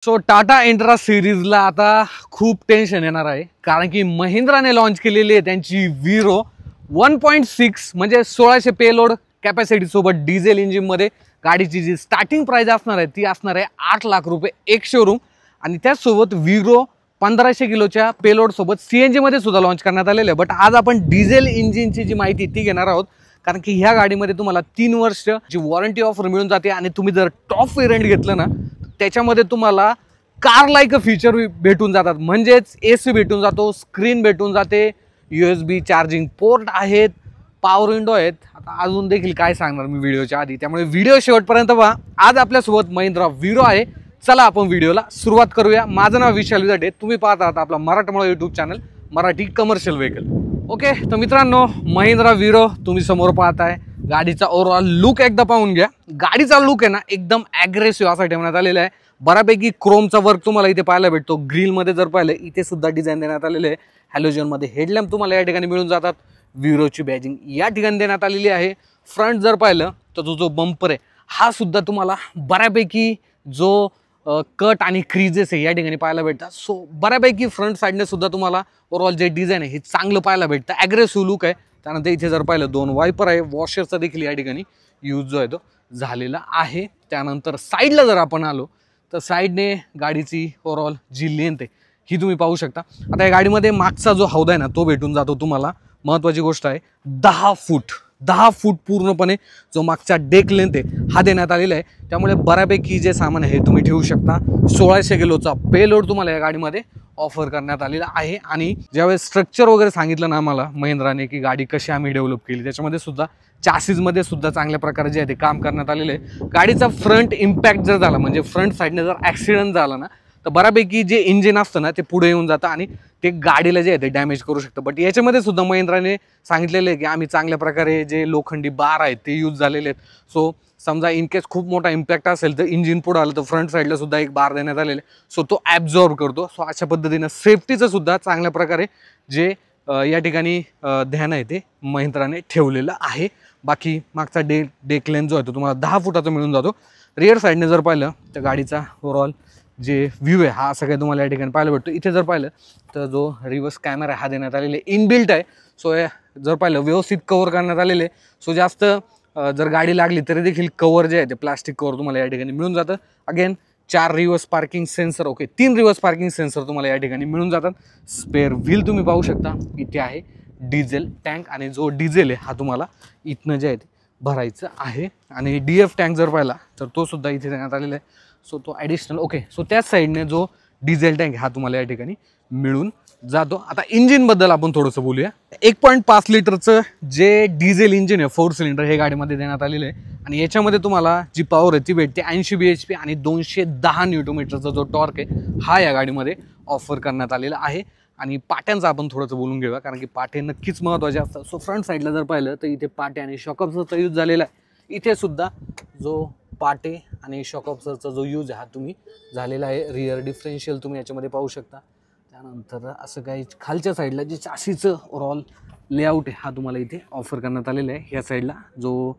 So Tata intra सिरीजला आता खूप tension येणार आहे, कारण की महिंद्राने लॉन्च केलेली आहे त्यांची वीरो 1.6 म्हणजे 1600 पेलोड कॅपॅसिटी सोबत डिझेल इंजिनमध्ये गाडीची जी स्टार्टिंग प्राइस असणार आहे ती असणार आहे 8 लाख रुपये एक शोरूम. आणि त्याचसोबत वीरो 1500 किलोच्या पेलोड सोबत सीएनजी मध्ये सुद्धा लॉन्च करण्यात आलेले आहे. बट आज आपण डिझेल इंजिनची जी माहिती ती घेणार आहोत, कारण की ह्या गाडीमध्ये तुम्हाला 3 वर्ष जी वॉरंटी ऑफर मिळून जाते. आणि तुम्ही जर टॉप वेरियंट घेतलं ना त्याच्यामध्ये तुम्हाला कार लाईक फीचर भेटून जातात, म्हणजेच एसी भेटून जातो, स्क्रीन भेटून जाते, USB चार्जिंग पोर्ट आहेत, पॉवर विंडो आहेत. आता अजून देखील काय सांगणार मी व्हिडिओच्या आधी, त्यामुळे व्हिडिओ शेवटपर्यंत पहा. आज आपल्यासोबत महिंद्रा वीरो आहे. चला आपण व्हिडिओला सुरुवात करूया. माझं नाव विशाल विजाडे, तुम्ही पाहत आहात आपला मराठमोळा YouTube channel Marathi commercial vehicle. Okay, तर मित्रांनो महिंद्रा वीरो तुम्ही समोर पाहताय. गाडीचा ओव्हरऑल लुक एकदा पाहून घ्या. गाडीचा लुक आहे ना एकदम ॲग्रेसिव्ह असा ठेवण्यात आलेला आहे. बऱ्यापैकी क्रोमचा वर्क तुम्हाला इथे पाहायला भेटतो. ग्रिलमध्ये जर पाहिलं इथे सुद्धा डिझाईन देण्यात आलेले आहे. हॅलोजनमध्ये हेडलॅम्प तुम्हाला या ठिकाणी मिळून जातात. वीरोची बॅजिंग या ठिकाणी देण्यात आलेली आहे. फ्रंट जर पाहिलं तर जो बंपर आहे हा सुद्धा तुम्हाला बऱ्यापैकी जो कट आणि क्रीजेस आहे या ठिकाणी पाहायला भेटतात. सो बऱ्यापैकी फ्रंट साईडने सुद्धा तुम्हाला ओव्हरऑल जे डिझाईन आहे हे चांगलं पाहायला भेटतं. ॲग्रेसिव्ह लुक आहे. त्यानंतर इथे जर पाहिलं 2 वायपर आहे. वॉशरचा देखील या ठिकाणी यूज जो आहे तो झालेला आहे. त्यानंतर साईडला जर आपण आलो तर साईडने गाडीची ओव्हरऑल जी लेंथ आहे ही तुम्ही पाहू शकता. आता या गाडीमध्ये मागचा जो हौदा आहे ना तो भेटून जातो तुम्हाला. महत्त्वाची गोष्ट आहे 10 फूट पूर्णपणे जो मागचा डेक लेंथ आहे हा देण्यात आलेला आहे. त्यामुळे बऱ्यापैकी जे सामान आहे हे तुम्ही ठेवू शकता. 1600 किलोचा पेलोड तुम्हाला या गाडीमध्ये ऑफर करण्यात आलेला आहे. आणि ज्यावेळेस स्ट्रक्चर वगैरे सांगितलं ना आम्हाला महिंद्राने की गाडी कशी आम्ही डेव्हलप केली, त्याच्यामध्ये सुद्धा चॅसिसमध्ये सुद्धा चांगल्या प्रकारे जे आहे ते काम करण्यात आलेलं आहे. गाडीचा फ्रंट इम्पॅक्ट जर झाला म्हणजे फ्रंट साईडने जर ॲक्सिडेंट झाला ना तर बऱ्यापैकी जे इंजिन असतं ना ते पुढे येऊन जातं आणि ते गाडीला जे आहे ते डॅमेज करू शकतं. बट याच्यामध्ये सुद्धा महिंद्राने सांगितलेलं आहे की आम्ही चांगल्या प्रकारे जे लोखंडी बार आहेत ते यूज झालेले आहेत. सो समजा इन केस खूप मोठा इम्पॅक्ट असेल तर इंजिन पुढे आलं तर फ्रंट साईडला सुद्धा एक बार देण्यात आलेला आहे. सो तो ॲब्झॉर्ब करतो. सो अशा पद्धतीनं सेफ्टीचं सुद्धा चांगल्या प्रकारे जे या ठिकाणी ध्यान आहे ते महिंद्राने ठेवलेलं आहे. बाकी मागचा डेक लेंथ जो आहे तो तुम्हाला 10 फुटाचा मिळून जातो. रिअर साईडने जर पाहिलं तर गाडीचा ओव्हरऑल जे व्ह्यू आहे हा असं काही तुम्हाला या ठिकाणी पाहायला भेटतो. इथे जर पाहिलं तर जो रिव्हर्स कॅमेरा हा देण्यात आलेला आहे, इनबिल्ट आहे. सो जर पाहिलं व्यवस्थित कव्हर करण्यात आलेले. सो जास्त जर गाडी लागली तरी देखील कव्हर जे आहे ते प्लास्टिक कव्हर तुम्हाला या ठिकाणी मिळून जातं. Again 4 reverse parking sensor, okay 3 reverse parking sensor तुम्हाला या ठिकाणी मिळून जातात. स्पेअर व्हील तुम्ही पाहू शकता. इथे आहे डिझेल टँक आणि जो डिझेल आहे हा तुम्हाला इथनं जे आहे ते भरायचं आहे. आणि DF टँक जर पाहिला तर तो सुद्धा इथे देण्यात आलेला आहे. सो तो ॲडिशनल ओके. सो त्याच साईडने जो डिझेल टँक हा तुम्हाला या ठिकाणी मिळून जातो. आता इंजिनबद्दल आपण थोडंसं बोलूया. 1.5 लिटरचं जे डिझेल इंजिन आहे 4 सिलेंडर हे गाडीमध्ये देण्यात आलेलं आहे. आणि याच्यामध्ये तुम्हाला जी पॉवर आहे ती भेटते 80 bhp आणि 210 न्यूटनमीटरचा जो टॉर्क आहे हा या गाडीमध्ये ऑफर करण्यात आलेला आहे. आणि पाट्यांचं आपण थोडंसं बोलून घेऊया, कारण की पाटे नक्कीच महत्त्वाचे असतात. सो फ्रंट साईडला जर पाहिलं तर इथे पाटे आणि शॉकअब्सरचा यूज झालेला आहे. इथे सुद्धा जो पाटे आणि शॉकअब्सरचा जो यूज आहे हा तुम्ही झालेला आहे. रिअर डिफरेन्शियल तुम्ही याच्यामध्ये पाहू शकता. त्यानंतर असं काही खालच्या साईडला जे चासीचं ओव्हरऑल लेआउट आहे हा तुम्हाला इथे ऑफर करण्यात आलेला आहे. ह्या साईडला जो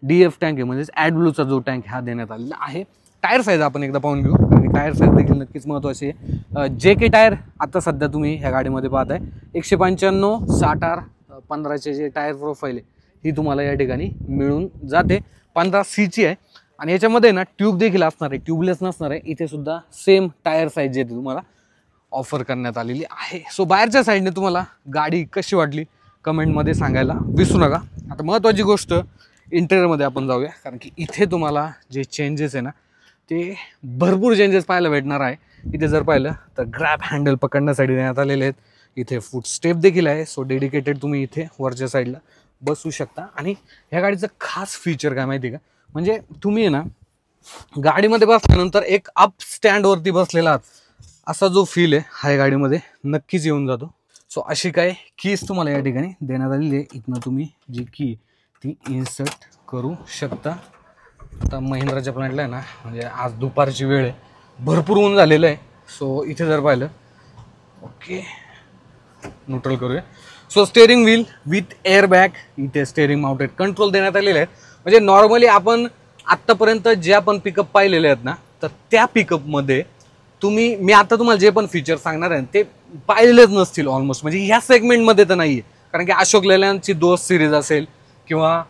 DF टँक आहे म्हणजेच ॲडब्लूचा जो टँक हा देण्यात आलेला आहे. टायर साईज आपण एकदा पाहून घेऊ, कारण की टायर साईज देखील नक्कीच महत्त्वाची आहे. JK टायर आता सध्या तुम्ही ह्या गाडीमध्ये पाहताय 195 60R 15चे जे टायर प्रोफाईल आहे ही तुम्हाला या ठिकाणी मिळून जाते. 15C आहे. आणि याच्यामध्ये ना ट्यूब देखील असणार आहे, ट्यूबलेस नसणार आहे. इथे सुद्धा सेम टायर साईज जे तुम्हाला ऑफर करण्यात आलेली आहे. सो बाहेरच्या साईडने तुम्हाला गाडी कशी वाटली कमेंटमध्ये सांगायला विसरू नका. आता महत्त्वाची गोष्ट इंटेरियरमध्ये आपण जाऊया, कारण की इथे तुम्हाला जे चेंजेस आहे ना ते भरपूर चेंजेस पाहायला भेटणार आहे. इथे जर पाहिलं तर ग्रॅब हँडल पकडण्यासाठी देण्यात आलेले आहेत. इथे फूट स्टेप देखील आहे. सो डेडिकेटेड तुम्ही इथे वरच्या साईडला बसू शकता. आणि ह्या गाडीचं खास फीचर काय माहिती आहे का, म्हणजे तुम्ही आहे ना गाडीमध्ये बसल्यानंतर एक अप स्टँडवरती बसलेला आहात असा जो फील आहे हा या गाडीमध्ये नक्कीच येऊन जातो. सो अशी काय कीज तुम्हाला या ठिकाणी देण्यात आलेली आहे. इथनं तुम्ही जी की ती इन्सर्ट करू शकता. आता महिंद्राच्या प्लॅन्टला आहे ना म्हणजे आज दुपारची वेळ आहे, भरपूर ऊन झालेलं आहे. सो इथे जर पाहिलं ओके न्यूट्रल करूया. So steering wheel with airbag, इथे स्टेअरिंग माउंटेड कंट्रोल देण्यात आलेले आहेत. म्हणजे नॉर्मली आपण आत्तापर्यंत जे आपण पिकअप पाहिलेले आहेत ना तर त्या पिकअपमध्ये मी आता तुम्हाला जे पण फीचर सांगणार आहे ते पाहिलेच नसतील ऑलमोस्ट, म्हणजे ह्या सेगमेंटमध्ये तर नाहीये. कारण की अशोक लेलँडची दोस्त सिरीज असेल किंवा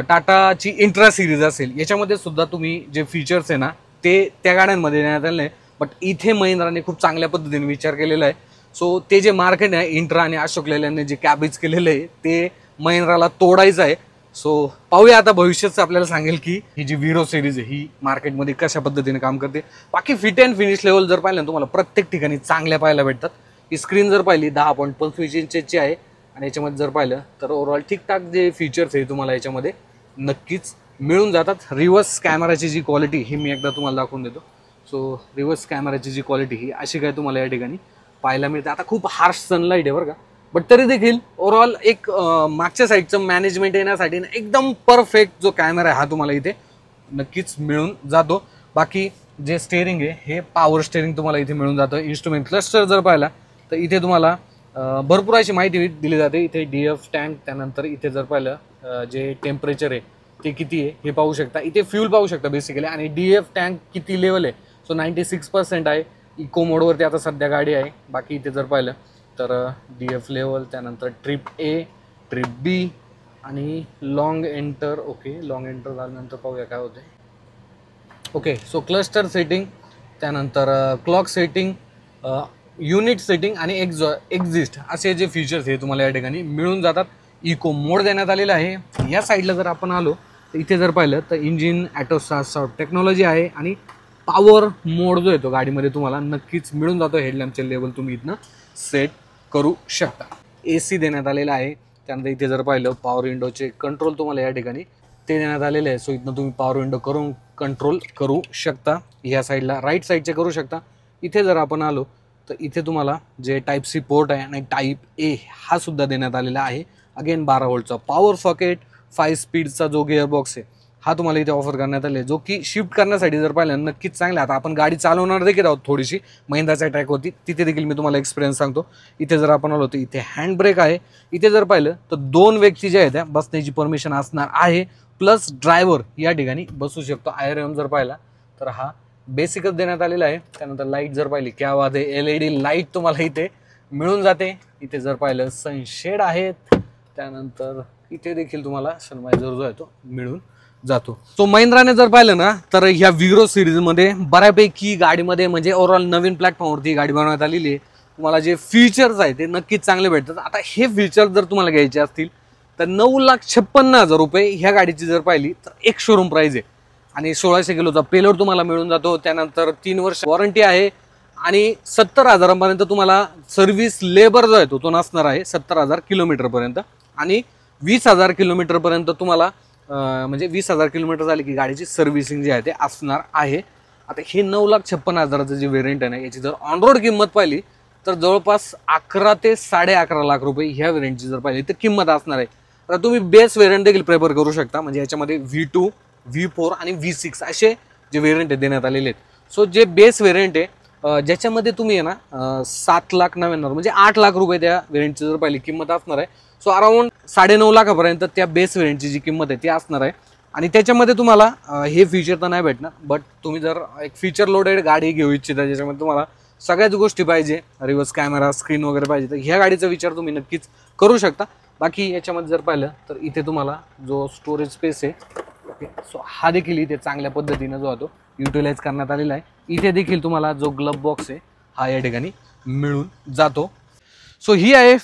टाटाची इंट्रा सिरीज असेल, याच्यामध्ये सुद्धा तुम्ही जे फीचर्स आहे ना ते त्या गाड्यांमध्ये देण्यात आले नाही. बट इथे महिंद्राने खूप चांगल्या पद्धतीने विचार केलेला आहे. सो ते जे मार्केट आहे इंट्रा आणि अशोक लेलँडने जे कॅबेज केलेलं आहे ते महिंद्राला तोडायचं आहे. सो पाहूया आता भविष्याच आपल्याला सांगेल की ही जी वीरो सिरीज आहे ही मार्केटमध्ये कशा पद्धतीने काम करते. बाकी फिट अँड फिनिश लेवल जर पाहिलं तुम्हाला प्रत्येक ठिकाणी चांगल्या पाहायला भेटतात. ही स्क्रीन जर पाहिली 10.25 इंचची आहे आणि याच्यामध्ये जर पाहिलं तर ओव्हरऑल ठीकठाक जे फीचर्स आहे तुम्हाला याच्यामध्ये नक्कीच मिळून जातात. रिव्हर्स कॅमेराची जी क्वालिटी ही मी एकदा तुम्हाला दाखवून देतो. सो रिव्हर्स कॅमेराची जी क्वालिटी ही अशी काय तुम्हाला या ठिकाणी पाहायला मिळते. आता खूप हार्श सनलाईट आहे बरं का, बट तरी देखील ओव्हरऑल एक मागच्या साईडचं मॅनेजमेंट येण्यासाठी एकदम परफेक्ट जो कॅमेरा आहे हा तुम्हाला इथे नक्कीच मिळून जातो. बाकी जे स्टेअरिंग आहे हे पॉवर स्टेअरिंग तुम्हाला इथे मिळून जातं. इन्स्ट्रुमेंट क्लस्टर जर पाहिला तर इथे तुम्हाला भरपूर अशी माहिती दिली जाते. इथे DF टँक, त्यानंतर इथे जर पाहिलं जे टेम्परेचर आहे ते किती आहे हे पाहू शकता. इथे फ्यूल पाहू शकता बेसिकली, आणि DF टँक किती लेवल आहे. सो 96% आहे. इको मोडवरती आता सध्या गाडी आहे. बाकी इथे जर पाहिलं तर DF लेवल, त्यानंतर ट्रिप A, ट्रिप B आणि long enter. Okay, long enter झाल्यानंतर पाहूया काय होते. ओके, सो क्लस्टर सेटिंग, त्यानंतर क्लॉक सेटिंग, युनिट सेटिंग आणि एक्झिस्ट असे जे फीचर्स हे तुम्हाला या ठिकाणी मिळून जातात. इको मोड देण्यात आलेला आहे. या साईडला जर आपण आलो तर इथे जर पाहिलं तर इंजिन ॲटोस्टार्ट टेक्नॉलॉजी आहे आणि पॉवर मोड जो आहे तो गाडीमध्ये तुम्हाला नक्कीच मिळून जातो. हेडलॅम्पचे लेवल तुम्ही इथनं सेट करू शकता. AC देण्यात आलेला आहे. त्यानंतर इथे जर पाहिलं पॉवर विंडोचे कंट्रोल तुम्हाला या ठिकाणी ते देण्यात आलेले आहे. सो इथनं तुम्ही पॉवर विंडो करून कंट्रोल करू शकता. ह्या साईडला राईट साईडचे करू शकता. इथे जर आपण आलो तर इथे तुम्हाला जे टाईप C पोर्ट आहे आणि टाईप A हा सुद्धा देण्यात आलेला आहे. अगेन 12 व्होल्टचा पॉवर सॉकेट, 5 स्पीडचा जो गिअरबॉक्स आहे हा तुम्हाला इथे ऑफर करण्यात आले, जो की शिफ्ट करण्यासाठी जर पाहिलं नक्कीच चांगला. आता आपण गाडी चालवणार देखील आहोत थोडीशी महिंद्राच्या ट्रॅकवरती, तिथे देखील मी तुम्हाला एक्सपिरियन्स सांगतो. इथे जर आपण आलो तर इथे हँड ब्रेक आहे. इथे जर पाहिलं तर 2 व्यक्ती जे आहेत त्या बसण्याची परमिशन असणार आहे, प्लस ड्रायव्हर या ठिकाणी बसू शकतो. IRM जर पाहिला तर हा बेसिकच देण्यात आलेला आहे. त्यानंतर लाईट जर पाहिली क्या बात आहे, LED लाईट तुम्हाला इथे मिळून जाते. इथे जर पाहिलं सनशेड आहेत. त्यानंतर इथे देखील तुम्हाला सनवायझर जो आहे तो मिळून जातो. सो महिंद्राने जर पाहिलं ना तर ह्या वीरो सिरीजमध्ये बऱ्यापैकी गाडीमध्ये म्हणजे ओव्हरऑल नवीन प्लॅटफॉर्मवरती गाडी बनवण्यात आलेली आहे. तुम्हाला जे फीचर्स आहेत ते नक्कीच चांगले भेटतात. आता हे फीचर्स जर तुम्हाला घ्यायचे असतील तर 9,56,000 रुपये ह्या गाडीची जर पाहिली तर एक शोरूम प्राइस आहे आणि 1600 किलोचा पेलोड तुम्हाला मिळून जातो. त्यानंतर 3 वर्ष वॉरंटी आहे आणि 70,000 तुम्हाला सर्व्हिस लेबर जो आहे तो नसणार आहे 70,000 किलोमीटरपर्यंत, आणि 20,000 किलोमीटरपर्यंत तुम्हाला म्हणजे 20,000 किलोमीटर झाले की गाडीची सर्व्हिसिंग जी आहे ते असणार आहे. आता हे 9,56,000चं जे व्हेरियंट आहे ना याची जर ऑनरोड किंमत पाहिली तर जवळपास 11 ते 11.5 लाख रुपये ह्या व्हेरियंटची जर पाहिली तर किंमत असणार आहे. आता तुम्ही बेस व्हेरियंट देखील प्रेफर करू शकता, म्हणजे याच्यामध्ये V2, V4 आणि V6 असे जे व्हेरियंट देण्यात आलेले आहेत. सो जे बेस व्हेरियंट आहे ज्याच्यामध्ये तुम्ही आहे ना 7,99,000 म्हणजे 8 लाख रुपये त्या व्हेरियंटची जर पाहिली किंमत असणार आहे. सो अराउंड 9.5 लाखापर्यंत त्या बेस व्हेरियंटची जी किंमत आहे ती असणार आहे. आणि त्याच्यामध्ये तुम्हाला हे फीचर तर नाही भेटणार, बट तुम्ही जर एक फीचर लोडेड गाडी घेऊ इच्छिता ज्याच्यामध्ये तुम्हाला सगळ्याच गोष्टी पाहिजे, रिव्हर्स कॅमेरा, स्क्रीन वगैरे पाहिजे, तर ह्या गाडीचा विचार तुम्ही नक्कीच करू शकता. बाकी याच्यामध्ये जर पाहिलं तर इथे तुम्हाला जो स्टोरेज स्पेस आहे ओके, सो हा देखील इथे चांगल्या पद्धतीने जो आहे तो युटिलाइज करण्यात आलेला आहे. इथे देखील तुम्हाला जो ग्लब बॉक्स आहे हा या ठिकाणी मिळून जातो. सो ही आहे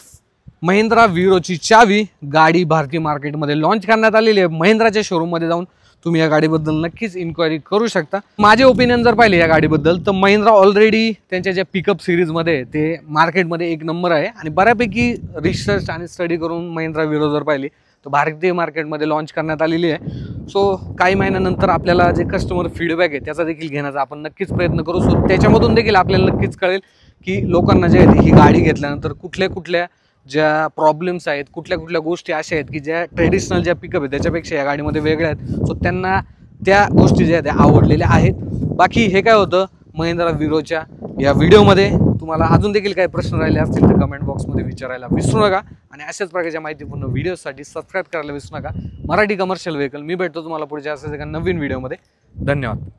महिंद्रा वीरोची चावी. गाडी भारतीय मार्केटमध्ये लॉन्च करण्यात आलेली आहे. महिंद्राच्या शोरूममध्ये जाऊन तुम्ही या गाडीबद्दल नक्कीच इन्क्वायरी करू शकता. माझे ओपिनियन जर पाहिले या गाडीबद्दल तर महिंद्रा ऑलरेडी त्यांच्या ज्या पिकअप सिरीजमध्ये ते मार्केटमध्ये एक नंबर आहे आणि बऱ्यापैकी रिसर्च आणि स्टडी करून महिंद्रा वीरो जर पाहिली तर भारतीय मार्केटमध्ये लॉन्च करण्यात आलेली आहे. सो काही महिन्यानंतर आपल्याला जे कस्टमर फीडबॅक आहे त्याचा देखील घेण्याचा आपण नक्कीच प्रयत्न करू. सो त्याच्यामधून देखील आपल्याला नक्कीच कळेल की लोकांना जे आहे ही गाडी घेतल्यानंतर कुठल्या कुठल्या ज्या प्रॉब्लेम्स आहेत, कुठल्या कुठल्या गोष्टी अशा आहेत की ज्या ट्रेडिशनल ज्या पिकअप आहेत त्याच्यापेक्षा या गाडीमध्ये वेगळ्या आहेत. सो त्यांना त्या गोष्टी ज्या आहेत त्या आवडलेल्या आहेत. बाकी हे काय होतं महिंद्रा वीरोच्या या व्हिडिओमध्ये. तुम्हाला अजून देखील काही प्रश्न राहिले असतील तर कमेंट बॉक्समध्ये विचारायला विसरू नका आणि अशाच प्रकारच्या माहितीपूर्ण व्हिडिओसाठी सबस्क्राईब करायला विसरू नका. Marathi commercial vehicle. मी भेटतो तुम्हाला पुढच्या असेच एका नवीन व्हिडिओमध्ये. धन्यवाद.